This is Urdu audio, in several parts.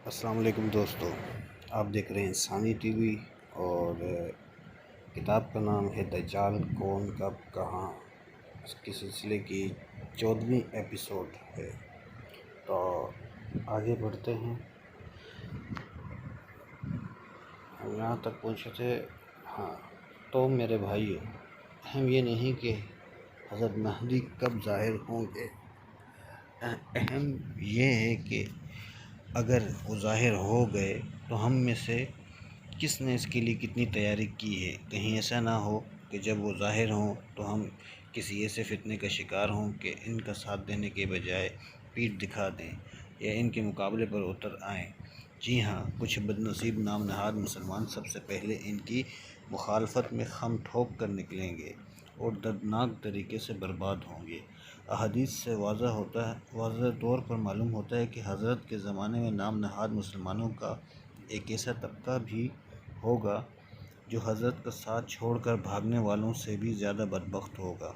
السلام علیکم دوستو، آپ دیکھ رہے ہیں ثانی ٹی وی اور کتاب کا نام ہے دجال کون کب کہاں۔ اس کے سلسلے کی 14ویں ایپیسوڈ ہے، تو آگے بڑھتے ہیں۔ ہم یہاں تک پہنچے تھے۔ تو میرے بھائیو، اہم یہ نہیں کہ حضرت مہدی کب ظاہر ہوں گے، اہم یہ ہے کہ اگر وہ ظاہر ہو گئے تو ہم میں سے کس نے اس کے لیے کتنی تیاری کی ہے۔ کہیں ایسا نہ ہو کہ جب وہ ظاہر ہوں تو ہم کسی ایسے فتنے کا شکار ہوں کہ ان کا ساتھ دینے کے بجائے پیٹھ دکھا دیں یا ان کے مقابلے پر اتر آئیں۔ جی ہاں، کچھ بد نصیب نام نہاد مسلمان سب سے پہلے ان کی مخالفت میں خم ٹھوک کر نکلیں گے اور دردناک طریقے سے برباد ہوں گے۔ احادیث سے واضح طور پر معلوم ہوتا ہے کہ حضرت کے زمانے میں نام نہاد مسلمانوں کا ایک ایسا طبقہ بھی ہوگا جو حضرت کا ساتھ چھوڑ کر بھاگنے والوں سے بھی زیادہ بدبخت ہوگا۔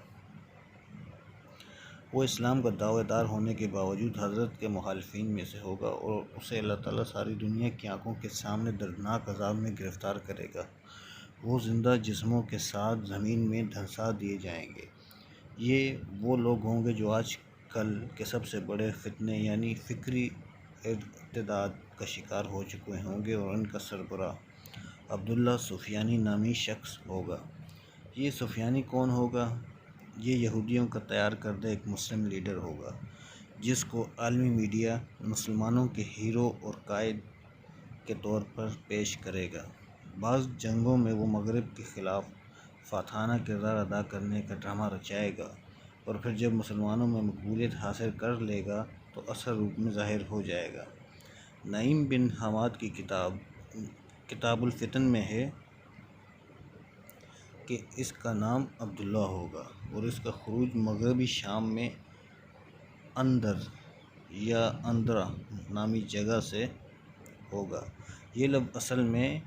وہ اسلام کا دعویٰ دار ہونے کے باوجود حضرت کے مخالفین میں سے ہوگا اور اسے اللہ تعالیٰ ساری دنیا کی آنکھوں کے سامنے دردناک عذاب میں گرفتار کرے گا۔ وہ زندہ جسموں کے ساتھ زمین میں دھنسا دیے جائیں گے۔ یہ وہ لوگ ہوں گے جو آج کل کے سب سے بڑے فتنے یعنی فکری ارتداد کا شکار ہو چکے ہوں گے، اور ان کا سربراہ عبداللہ سفیانی نامی شخص ہوگا۔ یہ سفیانی کون ہوگا؟ یہ یہودیوں کا تیار کردہ ایک مسلم لیڈر ہوگا جس کو عالمی میڈیا مسلمانوں کے ہیرو اور قائد کے طور پر پیش کرے گا۔ بعض جنگوں میں وہ مغرب کے خلاف فاتحانہ کردار ادا کرنے کا ڈرامہ رچائے گا، اور پھر جب مسلمانوں میں مقبولیت حاصل کر لے گا تو اصل روپ میں ظاہر ہو جائے گا۔ نعیم بن حماد کی کتاب الفتن میں ہے کہ اس کا نام عبداللہ ہوگا اور اس کا خروج مغربی شام میں اندر یا اندرا نامی جگہ سے ہوگا۔ یہ لفظ اصل میں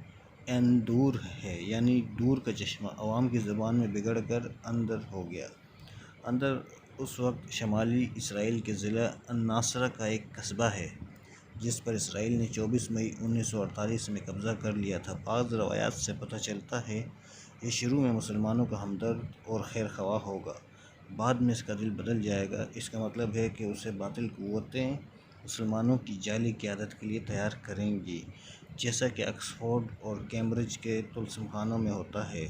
اندور ہے، یعنی دور کا چشمہ، عوام کی زبان میں بگڑ کر اندر ہو گیا۔ اندر اس وقت شمالی اسرائیل کے ضلع الناصرہ کا ایک قصبہ ہے جس پر اسرائیل نے 24 مئی 1948 میں قبضہ کر لیا تھا۔ بعض روایات سے پتہ چلتا ہے یہ شروع میں مسلمانوں کا ہمدرد اور خیر خواہ ہوگا، بعد میں اس کا دل بدل جائے گا۔ اس کا مطلب ہے کہ اسے باطل قوتیں مسلمانوں کی جعلی قیادت کے لیے تیار کریں گی، جیسا کہ آکسفورڈ اور کیمبرج کے طلسم خانوں میں ہوتا ہے،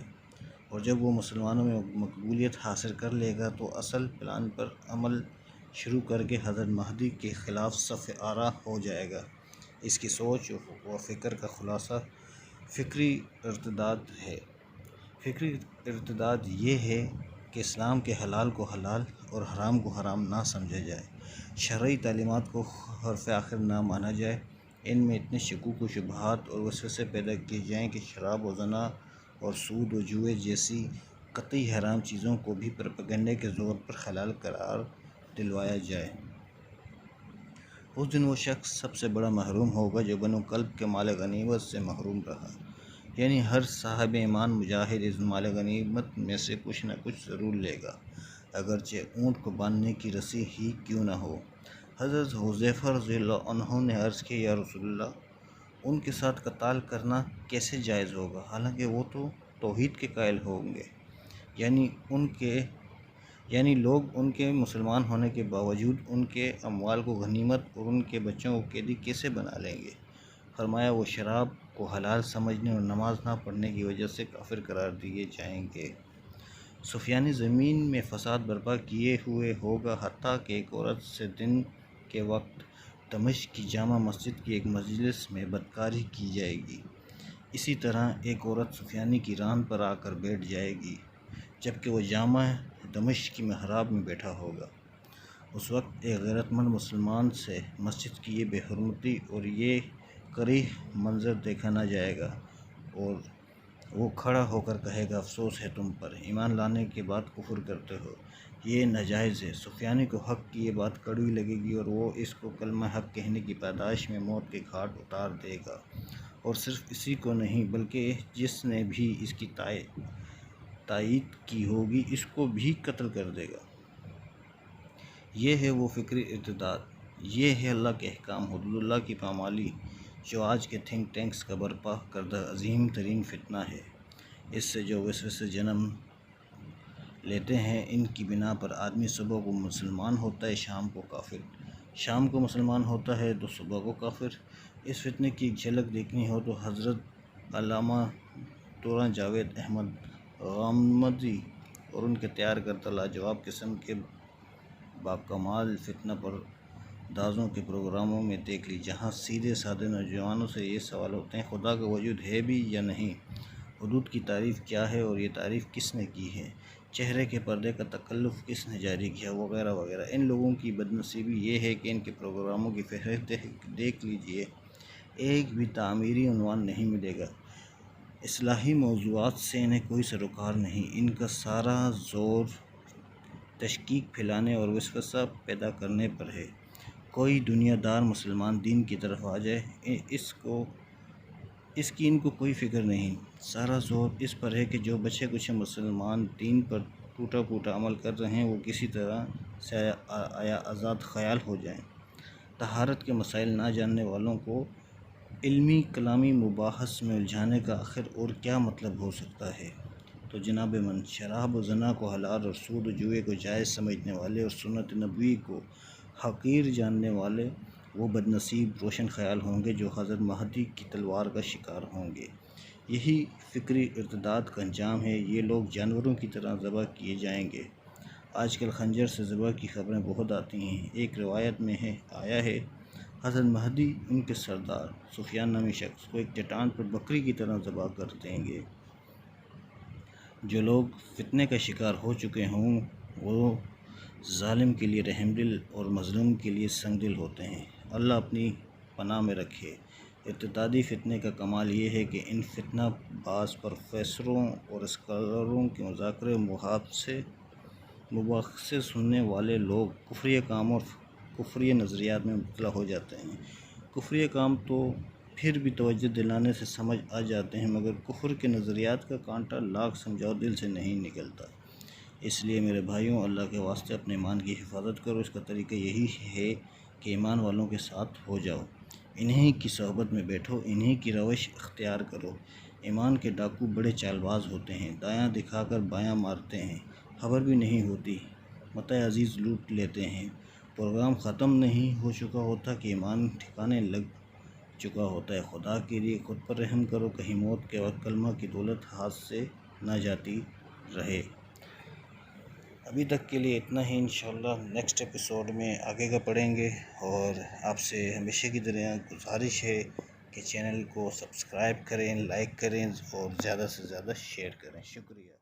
اور جب وہ مسلمانوں میں مقبولیت حاصل کر لے گا تو اصل پلان پر عمل شروع کر کے حضرت مہدی کے خلاف صف آرا ہو جائے گا۔ اس کی سوچ و فکر کا خلاصہ فکری ارتداد ہے۔ فکری ارتداد یہ ہے کہ اسلام کے حلال کو حلال اور حرام کو حرام نہ سمجھا جائے، شرعی تعلیمات کو حرف آخر نہ مانا جائے، ان میں اتنے شکوک و شبہات اور وسوسے پیدا کیے جائیں کہ شراب و زنا اور سود و جوئے جیسی قطعی حرام چیزوں کو بھی پروپیگنڈے کے زور پر حلال قرار دلوایا جائے۔ اس دن وہ شخص سب سے بڑا محروم ہوگا جو بنو کلب کے مال غنیمت سے محروم رہا، یعنی ہر صاحب ایمان مجاہد اس مال غنیمت میں سے کچھ نہ کچھ ضرور لے گا، اگرچہ اونٹ کو باندھنے کی رسی ہی کیوں نہ ہو۔ حضرت حذیفہ رضی اللہ عنہ نے عرض کیا، یا رسول اللہ، ان کے ساتھ قتال کرنا کیسے جائز ہوگا، حالانکہ وہ تو توحید کے قائل ہوں گے؟ یعنی لوگ ان کے مسلمان ہونے کے باوجود ان کے اموال کو غنیمت اور ان کے بچوں کو قیدی کیسے بنا لیں گے؟ فرمایا وہ شراب کو حلال سمجھنے اور نماز نہ پڑھنے کی وجہ سے کافر قرار دیے جائیں گے۔ سفیانی زمین میں فساد برپا کیے ہوئے ہوگا، حتیٰ کہ ایک عورت سے دن کے وقت دمشق کی جامع مسجد کی ایک مجلس میں بدکاری کی جائے گی۔ اسی طرح ایک عورت سفیانی کی ران پر آ کر بیٹھ جائے گی جبکہ وہ جامع دمشق کی محراب میں بیٹھا ہوگا۔ اس وقت ایک غیرت مند مسلمان سے مسجد کی یہ بے حرمتی اور یہ قریح منظر دیکھا نہ جائے گا، اور وہ کھڑا ہو کر کہے گا، افسوس ہے تم پر، ایمان لانے کے بعد کفر کرتے ہو، یہ ناجائز ہے۔ سفیانی کو حق کی یہ بات کڑوی لگے گی اور وہ اس کو کلمہ حق کہنے کی پاداش میں موت کے گھاٹ اتار دے گا، اور صرف اسی کو نہیں بلکہ جس نے بھی اس کی تائید کی ہوگی اس کو بھی قتل کر دے گا۔ یہ ہے وہ فکری ارتداد، یہ ہے اللہ کے احکام، حدود اللہ کی پامالی جو آج کے تھنک ٹینکس کا برپا کردہ عظیم ترین فتنہ ہے۔ اس سے جو وسوسے جنم لیتے ہیں، ان کی بنا پر آدمی صبح کو مسلمان ہوتا ہے، شام کو کافر، شام کو مسلمان ہوتا ہے تو صبح کو کافر۔ اس فتنے کی ایک جھلک دیکھنی ہو تو حضرت علامہ توراں جاوید احمد غامدی اور ان کے تیار کردہ لاجواب قسم کے باکمال فتنہ پردازوں کے پروگراموں میں دیکھ لی، جہاں سیدھے سادے نوجوانوں سے یہ سوال ہوتے ہیں: خدا کا وجود ہے بھی یا نہیں؟ حدود کی تعریف کیا ہے اور یہ تعریف کس نے کی ہے؟ چہرے کے پردے کا تکلف کس نے جاری کیا؟ وغیرہ وغیرہ۔ ان لوگوں کی بدنصیبی یہ ہے کہ ان کے پروگراموں کی فہرست دیکھ لیجئے، ایک بھی تعمیری عنوان نہیں ملے گا، اصلاحی موضوعات سے انہیں کوئی سروکار نہیں۔ ان کا سارا زور تشکیک پھیلانے اور وسوسہ پیدا کرنے پر ہے۔ کوئی دنیا دار مسلمان دین کی طرف آ جائے، اس کی ان کو کوئی فکر نہیں۔ سارا زور اس پر ہے کہ جو بچے کچھ مسلمان دین پر ٹوٹا پھوٹا عمل کر رہے ہیں، وہ کسی طرح سے آزاد خیال ہو جائیں۔ طہارت کے مسائل نہ جاننے والوں کو علمی کلامی مباحث میں الجھانے کا آخر اور کیا مطلب ہو سکتا ہے؟ تو جناب من، شراب و زنا کو حلال اور سود و جوئے کو جائز سمجھنے والے اور سنت نبوی کو حقیر جاننے والے وہ بدنصیب روشن خیال ہوں گے جو حضرت مہدی کی تلوار کا شکار ہوں گے۔ یہی فکری ارتداد کا انجام ہے۔ یہ لوگ جانوروں کی طرح ذبح کیے جائیں گے۔ آج کل خنجر سے ذبح کی خبریں بہت آتی ہیں۔ ایک روایت میں آیا ہے، حضرت مہدی ان کے سردار سفیان نامی شخص کو ایک چٹان پر بکری کی طرح ذبح کر دیں گے۔ جو لوگ فتنے کا شکار ہو چکے ہوں، وہ ظالم کے لیے رحم دل اور مظلوم کے لیے سنگ دل ہوتے ہیں۔ اللہ اپنی پناہ میں رکھے۔ ارتدادی فتنے کا کمال یہ ہے کہ ان فتنہ باز پروفیسروں اور اسکالروں کے مذاکرے و مباحثے سننے والے لوگ کفری کام اور کفری نظریات میں مبتلا ہو جاتے ہیں۔ کفری کام تو پھر بھی توجہ دلانے سے سمجھ آ جاتے ہیں، مگر کفر کے نظریات کا کانٹا لاکھ سمجھاؤ دل سے نہیں نکلتا۔ اس لیے میرے بھائیوں، اللہ کے واسطے اپنے ایمان کی حفاظت کرو۔ اس کا طریقہ یہی ہے کہ ایمان والوں کے ساتھ ہو جاؤ، انہی کی صحبت میں بیٹھو، انہی کی روش اختیار کرو۔ ایمان کے ڈاکو بڑے چال باز ہوتے ہیں، دایاں دکھا کر بایاں مارتے ہیں، خبر بھی نہیں ہوتی، متاع عزیز لوٹ لیتے ہیں۔ پروگرام ختم نہیں ہو چکا ہوتا کہ ایمان ٹھکانے لگ چکا ہوتا ہے۔ خدا کے لیے خود پر رحم کرو، کہیں موت کے وقت کلمہ کی دولت ہاتھ سے نہ جاتی رہے۔ ابھی تک کے لیے اتنا ہی، انشاءاللہ نیکسٹ ایپیسوڈ میں آگے کا پڑھیں گے، اور آپ سے ہمیشہ کی طرح گزارش ہے کہ چینل کو سبسکرائب کریں، لائک کریں اور زیادہ سے زیادہ شیئر کریں۔ شکریہ۔